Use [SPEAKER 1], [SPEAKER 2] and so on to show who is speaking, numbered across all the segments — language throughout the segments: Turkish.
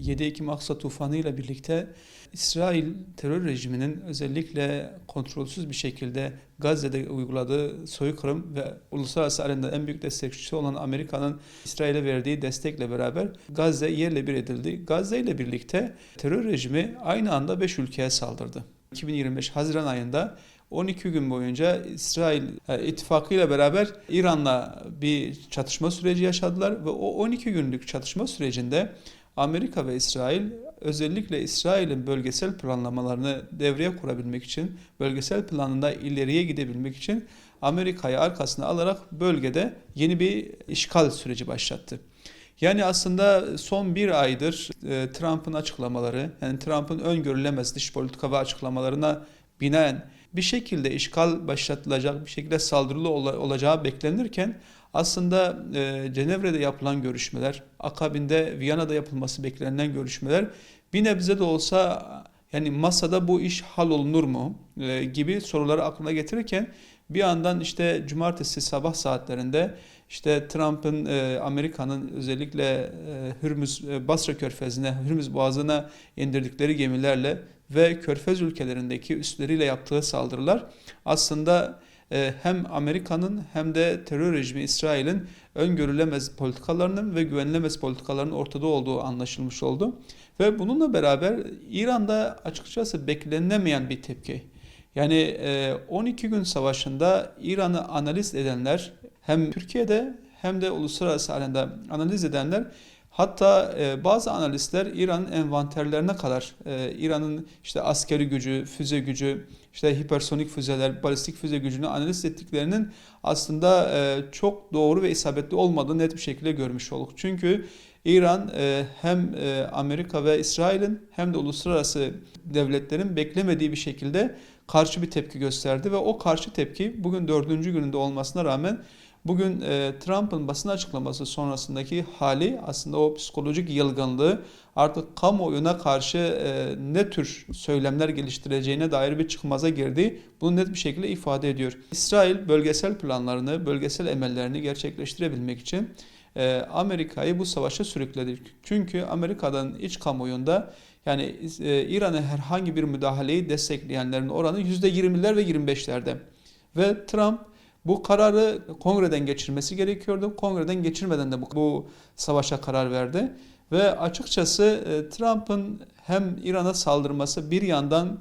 [SPEAKER 1] 7 Ekim Aksa tufanı ile birlikte İsrail terör rejiminin özellikle kontrolsüz bir şekilde Gazze'de uyguladığı soykırım ve uluslararası arenada en büyük destekçisi olan Amerika'nın İsrail'e verdiği destekle beraber Gazze yerle bir edildi. Gazze ile birlikte terör rejimi aynı anda 5 ülkeye saldırdı. 2025 Haziran ayında 12 gün boyunca İsrail ittifakıyla beraber İran'la bir çatışma süreci yaşadılar ve o 12 günlük çatışma sürecinde Amerika ve İsrail özellikle İsrail'in bölgesel planlamalarını devreye kurabilmek için, bölgesel planında ileriye gidebilmek için Amerika'yı arkasına alarak bölgede yeni bir işgal süreci başlattı. Yani aslında son bir aydır Trump'ın açıklamaları, yani Trump'ın öngörülemez dış politika ve açıklamalarına binaen bir şekilde işgal başlatılacak, bir şekilde saldırılı olacağı beklenirken aslında Cenevre'de yapılan görüşmeler, akabinde Viyana'da yapılması beklenen görüşmeler bir nebze de olsa yani masada bu iş hallolunur mu gibi soruları aklına getirirken bir yandan işte cumartesi sabah saatlerinde işte Trump'ın Amerika'nın özellikle Basra Körfezi'ne, Hürmüz Boğazı'na indirdikleri gemilerle ve Körfez ülkelerindeki üsleriyle yaptığı saldırılar aslında hem Amerika'nın hem de terör rejimi İsrail'in öngörülemez politikalarının ve güvenilemez politikalarının ortada olduğu anlaşılmış oldu. Ve bununla beraber İran'da açıkçası beklenemeyen bir tepki. Yani 12 gün savaşında İran'ı analiz edenler hem Türkiye'de hem de uluslararası alanda analiz edenler hatta bazı analistler İran'ın envanterlerine kadar İran'ın işte askeri gücü, füze gücü, işte hipersonik füzeler, balistik füze gücünü analiz ettiklerinin aslında çok doğru ve isabetli olmadığını net bir şekilde görmüş olduk. Çünkü İran hem Amerika ve İsrail'in hem de uluslararası devletlerin beklemediği bir şekilde karşı bir tepki gösterdi ve o karşı tepki bugün 4. gününde olmasına rağmen bugün Trump'ın basın açıklaması sonrasındaki hali aslında o psikolojik yılgınlığı artık kamuoyuna karşı ne tür söylemler geliştireceğine dair bir çıkmaza girdi. Bunu net bir şekilde ifade ediyor. İsrail bölgesel planlarını, bölgesel emellerini gerçekleştirebilmek için Amerika'yı bu savaşa sürükledi. Çünkü Amerika'dan iç kamuoyunda yani İran'a herhangi bir müdahaleyi destekleyenlerin oranı %20'ler ve 25'lerde. Ve Trump bu kararı kongreden geçirmesi gerekiyordu. Kongreden geçirmeden de bu savaşa karar verdi. Ve açıkçası Trump'ın hem İran'a saldırması bir yandan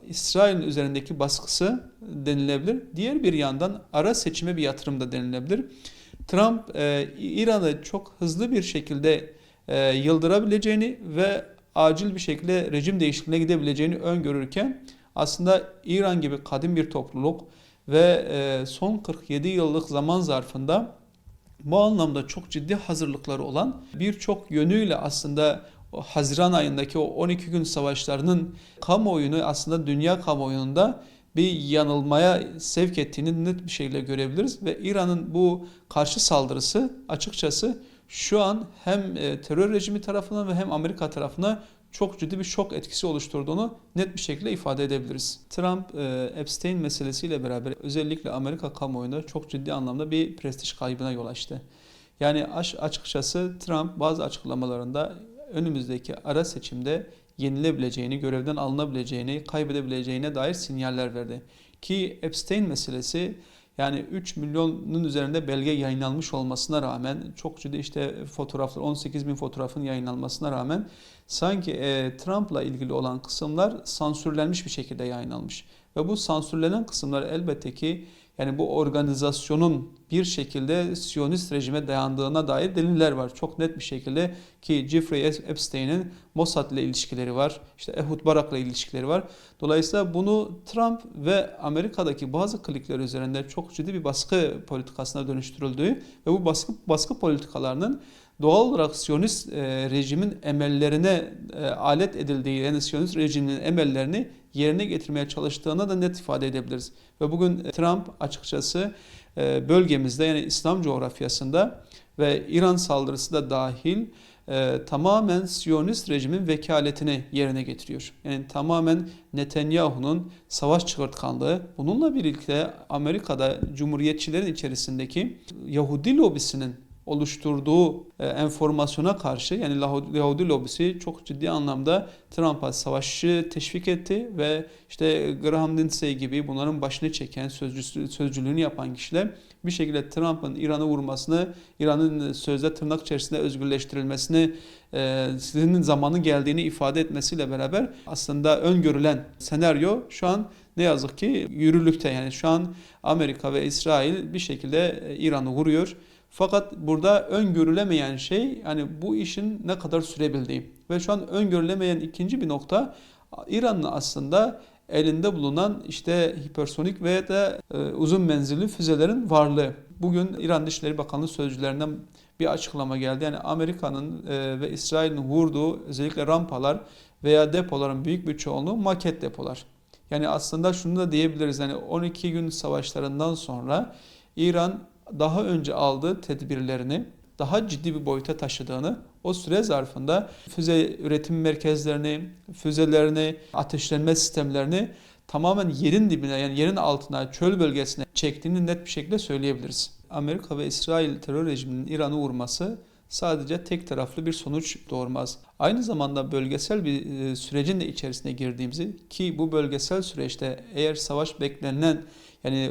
[SPEAKER 1] İsrail'in üzerindeki baskısı denilebilir. Diğer bir yandan ara seçime bir yatırım da denilebilir. Trump İran'ı çok hızlı bir şekilde yıldırabileceğini ve acil bir şekilde rejim değişikliğine gidebileceğini öngörürken aslında İran gibi kadim bir topluluk ve son 47 yıllık zaman zarfında bu anlamda çok ciddi hazırlıkları olan birçok yönüyle aslında o Haziran ayındaki o 12 gün savaşlarının kamuoyunu aslında dünya kamuoyunda bir yanılmaya sevk ettiğini net bir şekilde görebiliriz. Ve İran'ın bu karşı saldırısı açıkçası şu an hem terör rejimi tarafından ve hem Amerika tarafından çok ciddi bir şok etkisi oluşturduğunu net bir şekilde ifade edebiliriz. Trump, Epstein meselesiyle beraber özellikle Amerika kamuoyunda çok ciddi anlamda bir prestij kaybına yol açtı. Yani açıkçası Trump bazı açıklamalarında önümüzdeki ara seçimde yenilebileceğini, görevden alınabileceğini, kaybedebileceğine dair sinyaller verdi. Ki Epstein meselesi yani 3 milyonun üzerinde belge yayınlanmış olmasına rağmen çok ciddi işte fotoğraflar 18 bin fotoğrafın yayınlanmasına rağmen sanki Trump'la ilgili olan kısımlar sansürlenmiş bir şekilde yayınlanmış. Ve bu sansürlenen kısımlar elbette ki yani bu organizasyonun bir şekilde Siyonist rejime dayandığına dair deliller var. Çok net bir şekilde ki Jeffrey Epstein'in Mossad ile ilişkileri var. İşte Ehud Barak'la ilişkileri var. Dolayısıyla bunu Trump ve Amerika'daki bazı klikler üzerinde çok ciddi bir baskı politikasına dönüştürüldüğü ve bu baskı politikalarının doğal olarak Siyonist rejimin emellerine alet edildiği, yani Siyonist rejimin emellerini yerine getirmeye çalıştığına da net ifade edebiliriz. Ve bugün Trump açıkçası bölgemizde yani İslam coğrafyasında ve İran saldırısı da dahil tamamen Siyonist rejimin vekaletini yerine getiriyor. Yani tamamen Netanyahu'nun savaş çığırtkanlığı, bununla birlikte Amerika'da Cumhuriyetçilerin içerisindeki Yahudi lobisinin oluşturduğu enformasyona karşı, yani Yahudi lobisi çok ciddi anlamda Trump'a savaşı teşvik etti ve işte Graham Lindsay gibi bunların başını çeken, sözcülüğünü yapan kişiler bir şekilde Trump'ın İran'ı vurmasını, İran'ın sözde tırnak içerisinde özgürleştirilmesini, sizin zamanı geldiğini ifade etmesiyle beraber aslında öngörülen senaryo şu an ne yazık ki yürürlükte. Yani şu an Amerika ve İsrail bir şekilde İran'ı vuruyor. Fakat burada öngörülemeyen şey, hani bu işin ne kadar sürebildiği. Ve şu an öngörülemeyen ikinci bir nokta, İran'ın aslında elinde bulunan işte hipersonik ve de uzun menzilli füzelerin varlığı. Bugün İran Dışişleri Bakanlığı sözcülerinden bir açıklama geldi. Yani Amerika'nın ve İsrail'in vurduğu özellikle rampalar veya depoların büyük bir çoğunluğu maket depolar. Yani aslında şunu da diyebiliriz. Yani 12 gün savaşlarından sonra İran daha önce aldığı tedbirlerini daha ciddi bir boyuta taşıdığını, o süre zarfında füze üretim merkezlerini, füzelerini, ateşlenme sistemlerini tamamen yerin dibine, yani yerin altına, çöl bölgesine çektiğini net bir şekilde söyleyebiliriz. Amerika ve İsrail terör rejiminin İran'ı vurması sadece tek taraflı bir sonuç doğurmaz. Aynı zamanda bölgesel bir sürecin de içerisine girdiğimizi, ki bu bölgesel süreçte eğer savaş beklenen, yani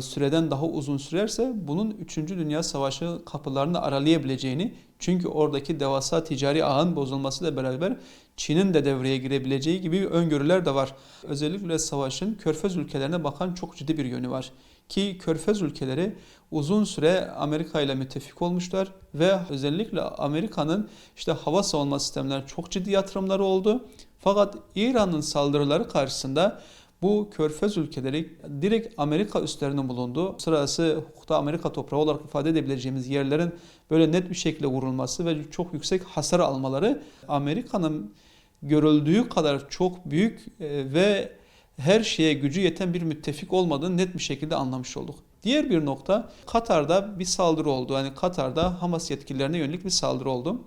[SPEAKER 1] süreden daha uzun sürerse bunun 3. Dünya Savaşı kapılarını aralayabileceğini, çünkü oradaki devasa ticari ağın bozulmasıyla beraber Çin'in de devreye girebileceği gibi öngörüler de var. Özellikle savaşın Körfez ülkelerine bakan çok ciddi bir yönü var. Ki Körfez ülkeleri uzun süre Amerika ile müttefik olmuşlar ve özellikle Amerika'nın işte hava savunma sistemlerine çok ciddi yatırımları oldu. Fakat İran'ın saldırıları karşısında bu Körfez ülkeleri direkt Amerika üslerinin bulunduğu, sırası hukukta Amerika toprağı olarak ifade edebileceğimiz yerlerin böyle net bir şekilde vurulması ve çok yüksek hasar almaları, Amerika'nın görüldüğü kadar çok büyük ve her şeye gücü yeten bir müttefik olmadığını net bir şekilde anlamış olduk. Diğer bir nokta, Katar'da bir saldırı oldu. Yani Katar'da Hamas yetkililerine yönelik bir saldırı oldu.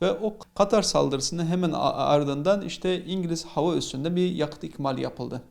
[SPEAKER 1] Ve o Katar saldırısının hemen ardından işte İngiliz hava üssünde bir yakıt ikmali yapıldı.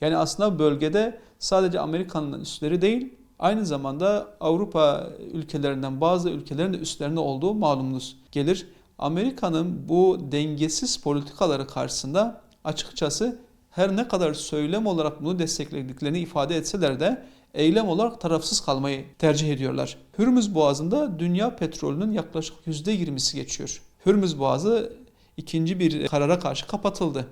[SPEAKER 1] Yani aslında bölgede sadece Amerika'nın üsleri değil, aynı zamanda Avrupa ülkelerinden bazı ülkelerin de üslerinde olduğu malumunuz gelir. Amerika'nın bu dengesiz politikaları karşısında açıkçası her ne kadar söylem olarak bunu desteklediklerini ifade etseler de eylem olarak tarafsız kalmayı tercih ediyorlar. Hürmüz Boğazı'nda dünya petrolünün yaklaşık %20'si geçiyor. Hürmüz Boğazı ikinci bir karara karşı kapatıldı.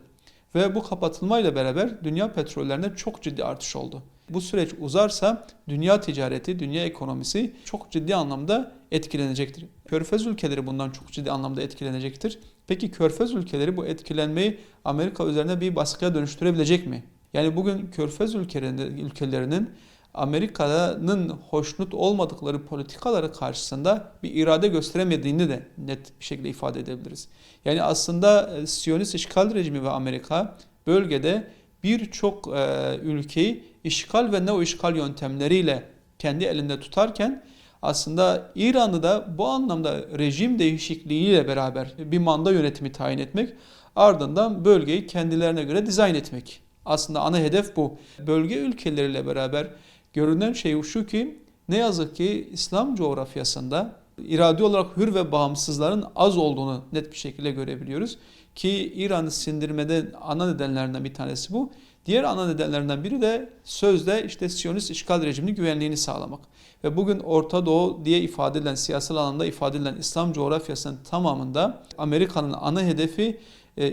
[SPEAKER 1] Ve bu kapatılmayla beraber dünya petrollerine çok ciddi artış oldu. Bu süreç uzarsa dünya ticareti, dünya ekonomisi çok ciddi anlamda etkilenecektir. Körfez ülkeleri bundan çok ciddi anlamda etkilenecektir. Peki Körfez ülkeleri bu etkilenmeyi Amerika üzerine bir baskıya dönüştürebilecek mi? Yani bugün Körfez ülkelerinin Amerika'nın hoşnut olmadıkları politikaları karşısında bir irade gösteremediğini de net bir şekilde ifade edebiliriz. Yani aslında Siyonist işgal rejimi ve Amerika bölgede birçok ülkeyi işgal ve neo-işgal yöntemleriyle kendi elinde tutarken, aslında İran'ı da bu anlamda rejim değişikliğiyle beraber bir manda yönetimi tayin etmek, ardından bölgeyi kendilerine göre dizayn etmek. Aslında ana hedef bu. Bölge ülkeleriyle beraber görünen şey şu ki, ne yazık ki İslam coğrafyasında iradi olarak hür ve bağımsızların az olduğunu net bir şekilde görebiliyoruz. Ki İran'ı sindirmede ana nedenlerinden bir tanesi bu. Diğer ana nedenlerinden biri de sözde işte Siyonist işgal rejiminin güvenliğini sağlamak. Ve bugün Orta Doğu diye ifade edilen, siyasal alanda ifade edilen İslam coğrafyasının tamamında Amerika'nın ana hedefi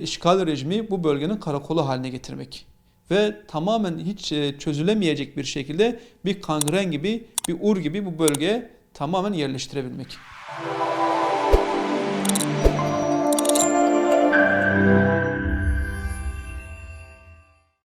[SPEAKER 1] işgal rejimi bu bölgenin karakolu haline getirmek. Ve tamamen hiç çözülemeyecek bir şekilde bir kangren gibi, bir ur gibi bu bölgeye tamamen yerleştirebilmek.